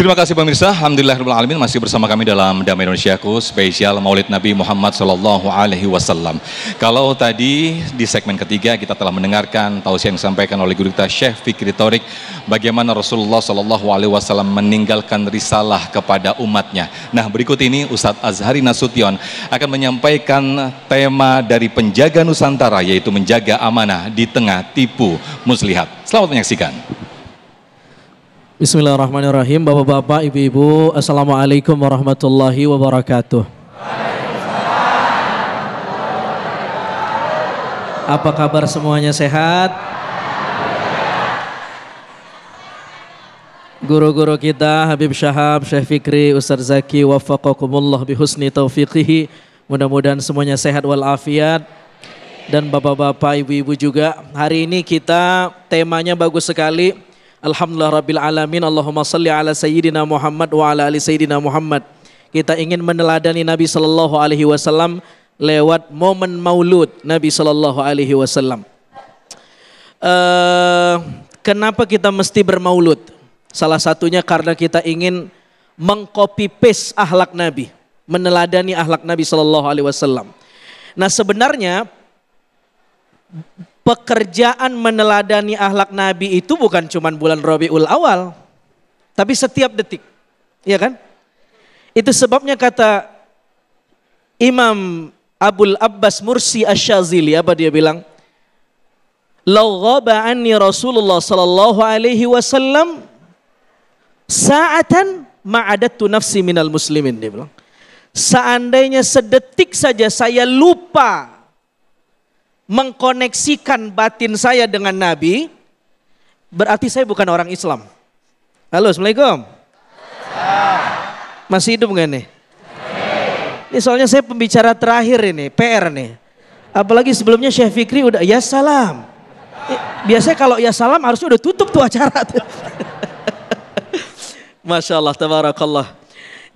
Terima kasih pemirsa, alhamdulillahirrahmanirrahim, masih bersama kami dalam Damai Indonesiaku spesial Maulid Nabi Muhammad SAW. Kalau tadi di segmen ketiga kita telah mendengarkan tausiah yang disampaikan oleh guru kita Syekh Fikri Thorik, bagaimana Rasulullah SAW meninggalkan risalah kepada umatnya. Nah, berikut ini Ustadz Azhari Nasution akan menyampaikan tema dari penjaga Nusantara, yaitu menjaga amanah di tengah tipu muslihat. Selamat menyaksikan. Bismillahirrahmanirrahim. Bapak-bapak, ibu-ibu, assalamualaikum warahmatullahi wabarakatuh. Apa kabar semuanya, sehat? Guru-guru kita Habib Syahab, Syekh Fikri, Ustaz Zaki, waffaqakumullah bihusni taufiqihi. Mudah-mudahan semuanya sehat walafiat. Dan bapak-bapak, ibu-ibu juga. Hari ini kita temanya bagus sekali. Alhamdulillah Rabbil Alamin, Allahumma salli ala Sayyidina Muhammad wa ala ali Sayyidina Muhammad. Kita ingin meneladani Nabi Sallallahu Alaihi Wasallam lewat momen maulud Nabi Sallallahu Alaihi Wasallam. Kenapa kita mesti bermaulud? Salah satunya karena kita ingin mengcopy paste akhlak Nabi, meneladani akhlak Nabi Sallallahu Alaihi Wasallam. Nah, sebenarnya pekerjaan meneladani akhlak Nabi itu bukan cuma bulan Rabiul Awal, tapi setiap detik, ya kan? Itu sebabnya kata Imam Abul Abbas Mursi Asy-Syadzili, apa dia bilang? Lau ghaba anni Rasulullah sallallahu alaihi wasallam sa'atan ma'adattu nafsi minal muslimin, dia bilang. Seandainya sedetik saja saya lupa mengkoneksikan batin saya dengan Nabi, berarti saya bukan orang Islam. Halo, assalamualaikum. Masih hidup gak nih? Ini soalnya saya pembicara terakhir ini, PR nih. Apalagi sebelumnya Syekh Fikri udah ya salam. Biasanya kalau ya salam harusnya udah tutup tuh acara. Masya Allah, tabarakallah.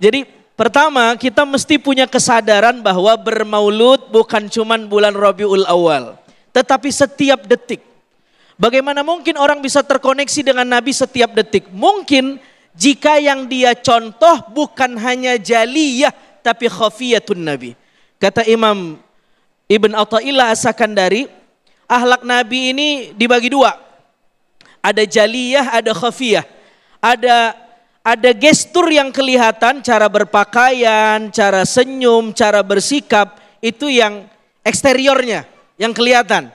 Jadi pertama, kita mesti punya kesadaran bahwa bermaulud bukan cuman bulan Rabiul Awal, tetapi setiap detik. Bagaimana mungkin orang bisa terkoneksi dengan Nabi setiap detik? Mungkin jika yang dia contoh bukan hanya jaliyah, tapi khafiyatun Nabi. Kata Imam Ibn Athaillah As-Sakandari, akhlak Nabi ini dibagi dua. Ada jaliyah, ada khafiyah. Ada gestur yang kelihatan, cara berpakaian, cara senyum, cara bersikap, itu yang eksteriornya, yang kelihatan.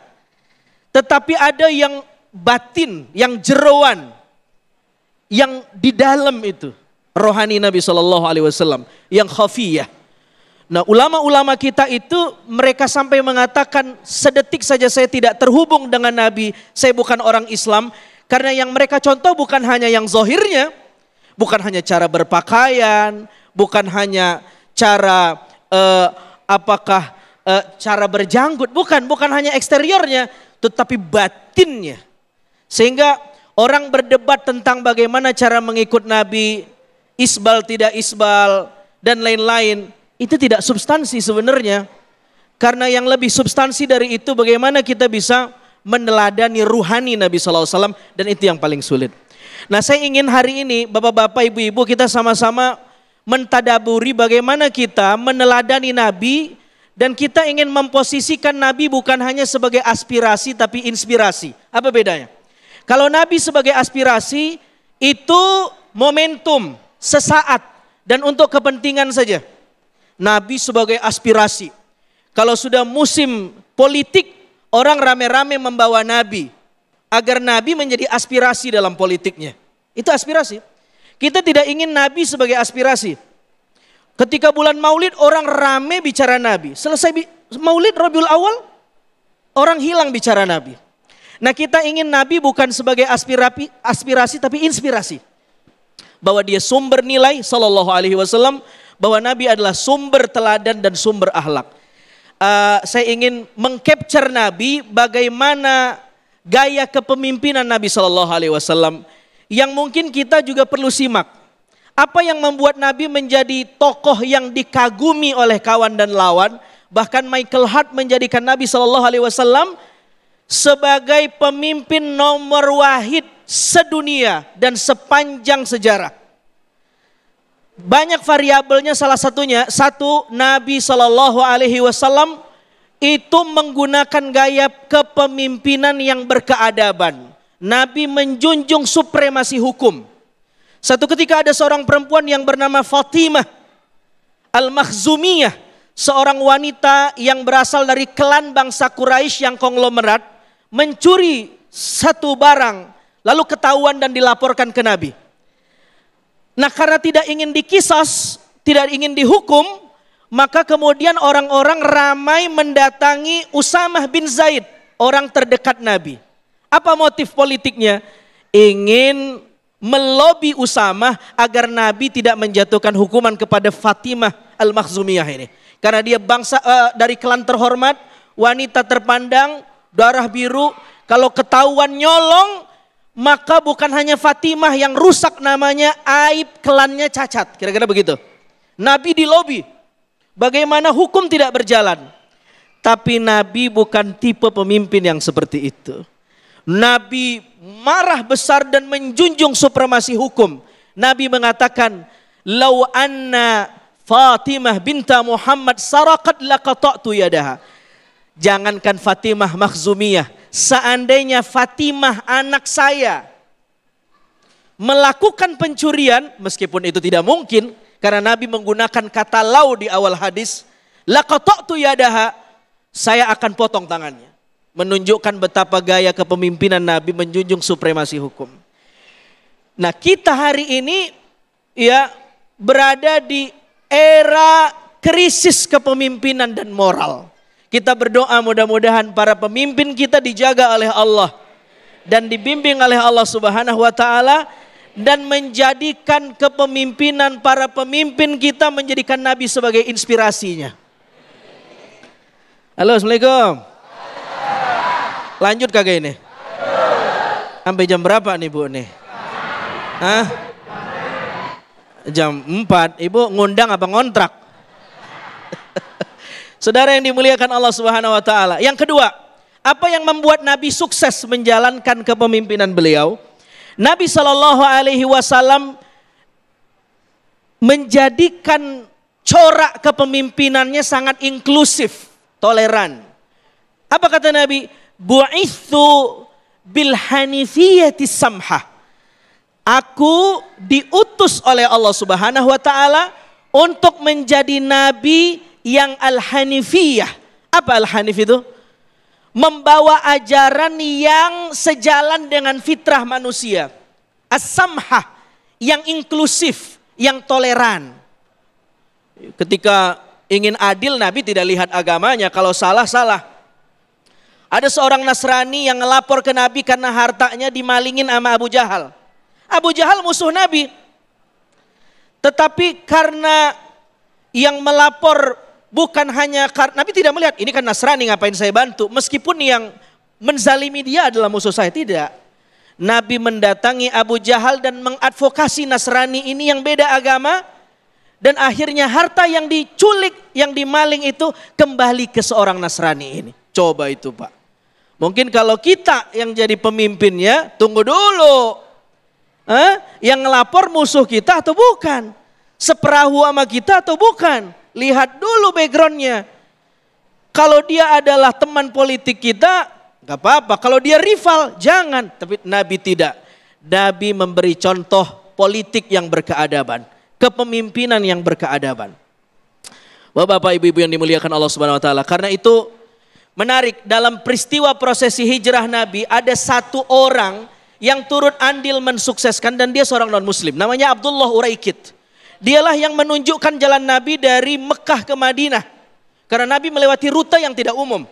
Tetapi ada yang batin, yang jeroan, yang di dalam itu, rohani Nabi SAW, yang khafiyah. Nah, ulama-ulama kita itu, mereka sampai mengatakan, sedetik saja saya tidak terhubung dengan Nabi, saya bukan orang Islam, karena yang mereka contoh bukan hanya yang zahirnya, bukan hanya cara berpakaian, bukan hanya cara cara berjanggut, bukan hanya eksteriornya, tetapi batinnya. Sehingga orang berdebat tentang bagaimana cara mengikut Nabi, isbal tidak isbal dan lain-lain, itu tidak substansi sebenarnya. Karena yang lebih substansi dari itu bagaimana kita bisa meneladani ruhani Nabi SAW, dan itu yang paling sulit. Nah, saya ingin hari ini bapak-bapak, ibu-ibu, kita sama-sama mentadaburi bagaimana kita meneladani Nabi, dan kita ingin memposisikan Nabi bukan hanya sebagai aspirasi tapi inspirasi. Apa bedanya? Kalau Nabi sebagai aspirasi itu momentum, sesaat, dan untuk kepentingan saja. Nabi sebagai aspirasi. Kalau sudah musim politik, orang rame-rame membawa Nabi agar Nabi menjadi aspirasi dalam politiknya. Itu aspirasi. Kita tidak ingin Nabi sebagai aspirasi. Ketika bulan Maulid orang rame bicara Nabi. Selesai Maulid Rabiul Awal, orang hilang bicara Nabi. Nah, kita ingin Nabi bukan sebagai aspirasi tapi inspirasi. Bahwa dia sumber nilai sallallahu alaihi wasallam, bahwa Nabi adalah sumber teladan dan sumber akhlak. Saya ingin mengcapture Nabi bagaimana gaya kepemimpinan Nabi Sallallahu Alaihi Wasallam yang mungkin kita juga perlu simak. Apa yang membuat Nabi menjadi tokoh yang dikagumi oleh kawan dan lawan? Bahkan Michael Hart menjadikan Nabi Sallallahu Alaihi Wasallam sebagai pemimpin nomor wahid sedunia dan sepanjang sejarah. Banyak variabelnya, salah satunya satu, Nabi Shallallahu Alaihi Wasallam itu menggunakan gaya kepemimpinan yang berkeadaban. Nabi menjunjung supremasi hukum. Satu ketika ada seorang perempuan yang bernama Fatimah Al-Makhzumiyah, seorang wanita yang berasal dari klan bangsa Quraisy yang konglomerat, mencuri satu barang, lalu ketahuan dan dilaporkan ke Nabi. Nah, karena tidak ingin dikisos, tidak ingin dihukum, maka kemudian orang-orang ramai mendatangi Usamah bin Zaid, orang terdekat Nabi. Apa motif politiknya? Ingin melobi Usamah agar Nabi tidak menjatuhkan hukuman kepada Fatimah Al-Makhzumiyah ini. Karena dia bangsa dari klan terhormat, wanita terpandang, darah biru. Kalau ketahuan nyolong, maka bukan hanya Fatimah yang rusak namanya, aib klannya cacat. Kira-kira begitu. Nabi dilobi. Bagaimana hukum tidak berjalan. Tapi Nabi bukan tipe pemimpin yang seperti itu. Nabi marah besar dan menjunjung supremasi hukum. Nabi mengatakan, "Lau anna Fatimah binta Muhammad saraqat laqata'tu yadaha." Jangankan Fatimah Makhzumiyah, seandainya Fatimah anak saya melakukan pencurian, meskipun itu tidak mungkin karena Nabi menggunakan kata lau di awal hadis, laqata'tu yadaha, saya akan potong tangannya. Menunjukkan betapa gaya kepemimpinan Nabi menjunjung supremasi hukum. Nah, kita hari ini ya berada di era krisis kepemimpinan dan moral. Kita berdoa mudah-mudahan para pemimpin kita dijaga oleh Allah dan dibimbing oleh Allah Subhanahu wa taala, dan menjadikan kepemimpinan para pemimpin kita menjadikan Nabi sebagai inspirasinya. Halo, Assalamualaikum. Lanjut kagak ini? Sampai jam berapa nih Bu nih? Hah? Jam 4. Ibu ngundang apa ngontrak? Saudara yang dimuliakan Allah Subhanahu wa taala. Yang kedua, apa yang membuat Nabi sukses menjalankan kepemimpinan beliau? Nabi Shallallahu Alaihi Wasallam menjadikan corak kepemimpinannya sangat inklusif, toleran. Apa kata Nabi? Bu'ithu bil hanifiyati samhah. Aku diutus oleh Allah Subhanahu wa taala untuk menjadi nabi yang al-hanifiyah. Apa al-hanif itu? Membawa ajaran yang sejalan dengan fitrah manusia. As-samhah, yang inklusif, yang toleran. Ketika ingin adil, Nabi tidak lihat agamanya. Kalau salah, salah. Ada seorang Nasrani yang ngelapor ke Nabi karena hartanya dimalingin sama Abu Jahal. Abu Jahal musuh Nabi. Tetapi karena yang melapor bukan hanya karena Nabi tidak melihat ini kan Nasrani, ngapain saya bantu, meskipun yang menzalimi dia adalah musuh saya, tidak. Nabi mendatangi Abu Jahal dan mengadvokasi Nasrani ini yang beda agama, dan akhirnya harta yang diculik, yang dimaling itu kembali ke seorang Nasrani ini. Coba itu Pak. Mungkin kalau kita yang jadi pemimpinnya, tunggu dulu. Yang ngelapor musuh kita atau bukan? Seperahu sama kita atau bukan? Lihat dulu backgroundnya. Kalau dia adalah teman politik kita, gak apa-apa. Kalau dia rival, jangan. Tapi Nabi tidak. Nabi memberi contoh politik yang berkeadaban. Kepemimpinan yang berkeadaban. Bapak-bapak, ibu-ibu yang dimuliakan Allah Subhanahu wa taala. Karena itu menarik, dalam peristiwa prosesi hijrah Nabi ada satu orang yang turut andil mensukseskan, dan dia seorang non-muslim. Namanya Abdullah Uraikid. Dialah yang menunjukkan jalan Nabi dari Mekah ke Madinah. Karena Nabi melewati rute yang tidak umum.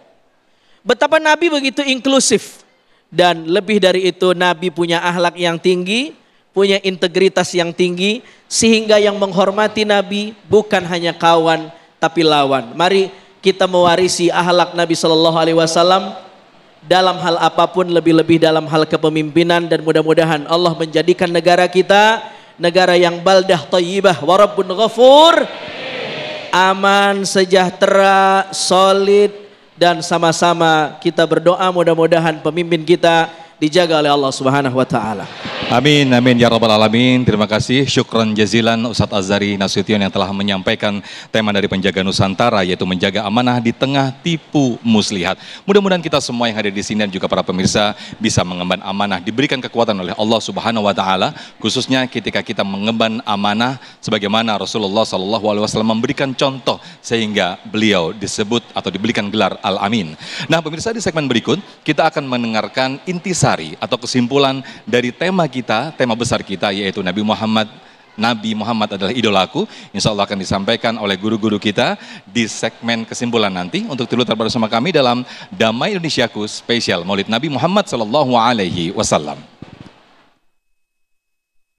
Betapa Nabi begitu inklusif. Dan lebih dari itu, Nabi punya akhlak yang tinggi, punya integritas yang tinggi, sehingga yang menghormati Nabi bukan hanya kawan tapi lawan. Mari kita mewarisi akhlak Nabi Shallallahu Alaihi Wasallam dalam hal apapun, lebih-lebih dalam hal kepemimpinan, dan mudah-mudahan Allah menjadikan negara kita negara yang baldah thayyibah wa rabbun ghafur, aman, sejahtera, solid, dan sama-sama kita berdoa mudah-mudahan pemimpin kita dijaga oleh Allah Subhanahu wa taala. Amin, amin ya rabbal alamin. Terima kasih, syukran jazilan Ustadz Azhari Nasution yang telah menyampaikan tema dari Penjaga Nusantara, yaitu menjaga amanah di tengah tipu muslihat. Mudah-mudahan kita semua yang hadir di sini dan juga para pemirsa bisa mengemban amanah, diberikan kekuatan oleh Allah Subhanahu wa taala, khususnya ketika kita mengemban amanah sebagaimana Rasulullah SAW memberikan contoh sehingga beliau disebut atau diberikan gelar Al-Amin. Nah, pemirsa, di segmen berikut kita akan mendengarkan intisari atau kesimpulan dari tema besar kita, yaitu Nabi Muhammad adalah idolaku. Insya Allah akan disampaikan oleh guru-guru kita di segmen kesimpulan nanti. Untuk itu tetap bersama kami dalam Damai Indonesiaku spesial Maulid Nabi Muhammad SAW.